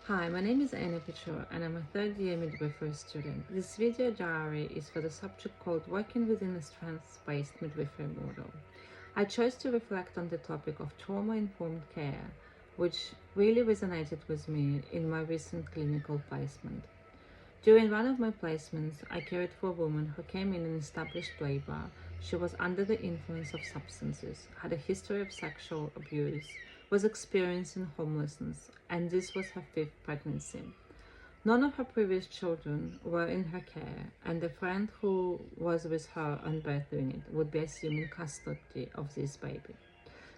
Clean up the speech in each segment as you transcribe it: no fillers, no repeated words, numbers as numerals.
Hi, my name is Anna Pichur and I'm a third year midwifery student. This video diary is for the subject called Working Within a Strengths-Based Midwifery Model. I chose to reflect on the topic of trauma-informed care, which really resonated with me in my recent clinical placement. During one of my placements, I cared for a woman who came in established labor. She was under the influence of substances, had a history of sexual abuse, was experiencing homelessness, and this was her fifth pregnancy. None of her previous children were in her care, and the friend who was with her on birth unit would be assuming custody of this baby.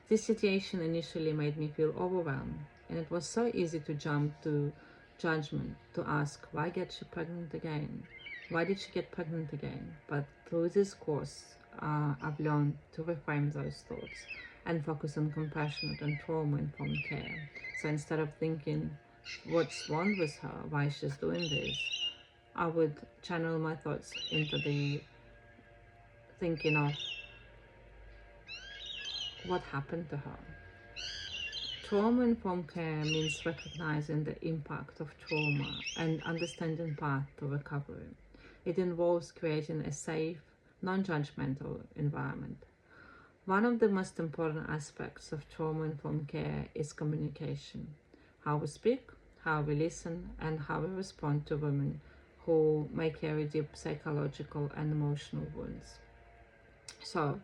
This situation initially made me feel overwhelmed, and it was so easy to jump to judgment, to ask, why get she pregnant again? Why did she get pregnant again? But through this course, I've learned to reframe those thoughts and focus on compassionate and trauma-informed care. So instead of thinking, what's wrong with her? Why she's doing this? I would channel my thoughts into the thinking of what happened to her. Trauma-informed care means recognizing the impact of trauma and understanding path to recovery. It involves creating a safe, non-judgmental environment. One of the most important aspects of trauma-informed care is communication. How we speak, how we listen, and how we respond to women who may carry deep psychological and emotional wounds. So,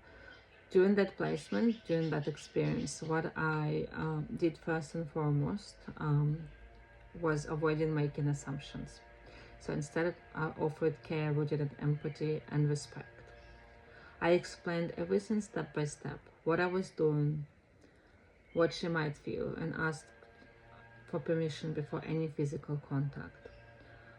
during that placement, during that experience, what I did first and foremost was avoiding making assumptions. So instead, I offered care rooted in empathy and respect. I explained everything step by step, what I was doing, what she might feel, and asked for permission before any physical contact.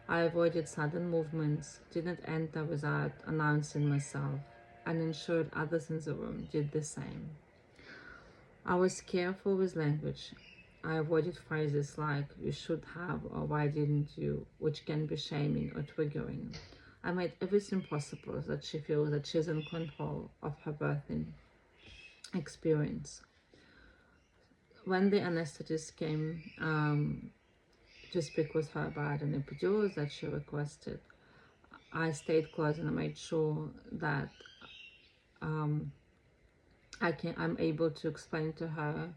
I avoided sudden movements, didn't enter without announcing myself, and ensured others in the room did the same. I was careful with language. I avoided phrases like you should have or why didn't you, which can be shaming or triggering. I made everything possible that she feels that she's in control of her birthing experience. When the anesthetist came to speak with her about an epidural that she requested, I stayed close and I made sure that um, I'm able to explain to her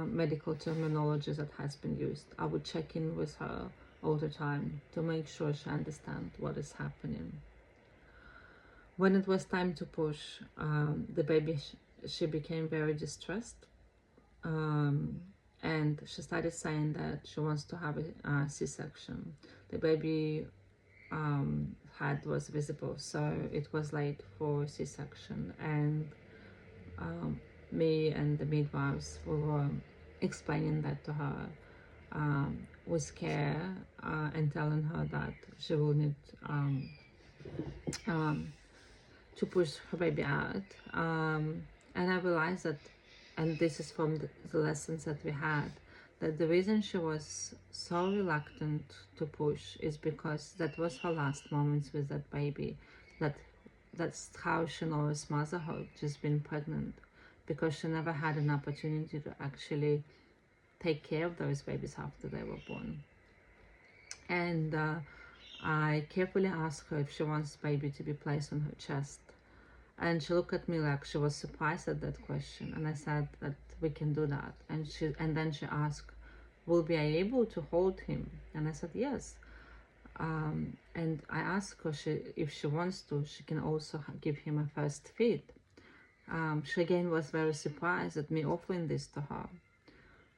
medical terminology that has been used. I would check in with her all the time to make sure she understands what is happening. When it was time to push, the baby, she became very distressed. And she started saying that she wants to have a C-section. The baby head was visible, so it was late for C-section. And me and the midwives were explaining that to her with care and telling her that she will need to push her baby out. And I realized that, and this is from the lessons that we had, that the reason she was so reluctant to push is because that was her last moments with that baby. That's how she knows motherhood, just being pregnant, because she never had an opportunity to actually take care of those babies after they were born. And I carefully asked her if she wants baby to be placed on her chest. And she looked at me like she was surprised at that question. And I said that we can do that. And then she asked, will we be able to hold him? And I said, yes. And I asked her if she wants to, she can also give him a first feed. She again was very surprised at me offering this to her.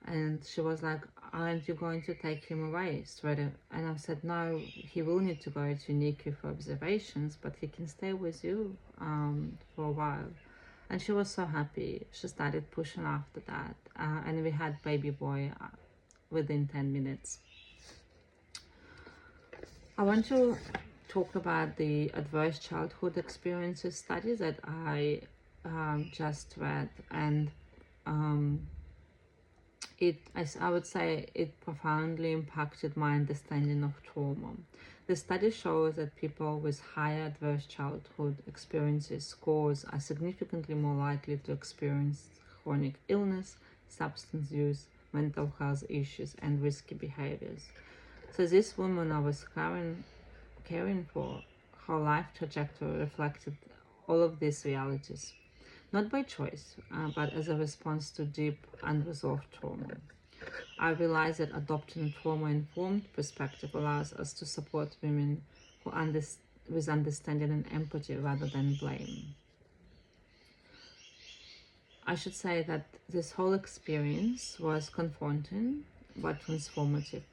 And she was like, aren't you going to take him away straight away? And I said, no, he will need to go to NICU for observations, but he can stay with you for a while. And she was so happy. She started pushing after that. And we had baby boy within 10 minutes. I want to talk about the adverse childhood experiences study that I just read. And I would say it profoundly impacted my understanding of trauma. The study shows that people with higher adverse childhood experiences scores are significantly more likely to experience chronic illness, substance use, mental health issues, and risky behaviors. So this woman I was caring for, her life trajectory reflected all of these realities, not by choice, but as a response to deep unresolved trauma. I realized that adopting a trauma-informed perspective allows us to support women with understanding and empathy rather than blame. I should say that this whole experience was confronting but transformative.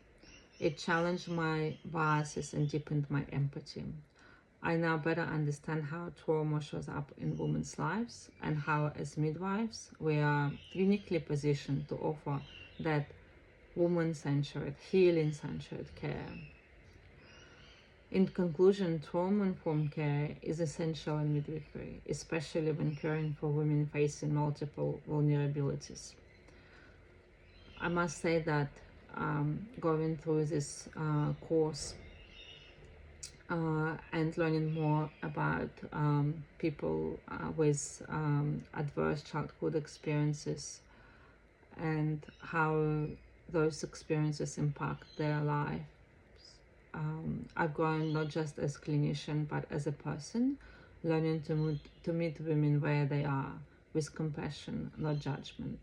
It challenged my biases and deepened my empathy. I now better understand how trauma shows up in women's lives and how, as midwives, we are uniquely positioned to offer that woman-centered, healing-centered care. In conclusion, trauma-informed care is essential in midwifery, especially when caring for women facing multiple vulnerabilities. I must say that going through this course and learning more about people with adverse childhood experiences and how those experiences impact their life. I've grown not just as a clinician but as a person, learning to meet women where they are with compassion, not judgment.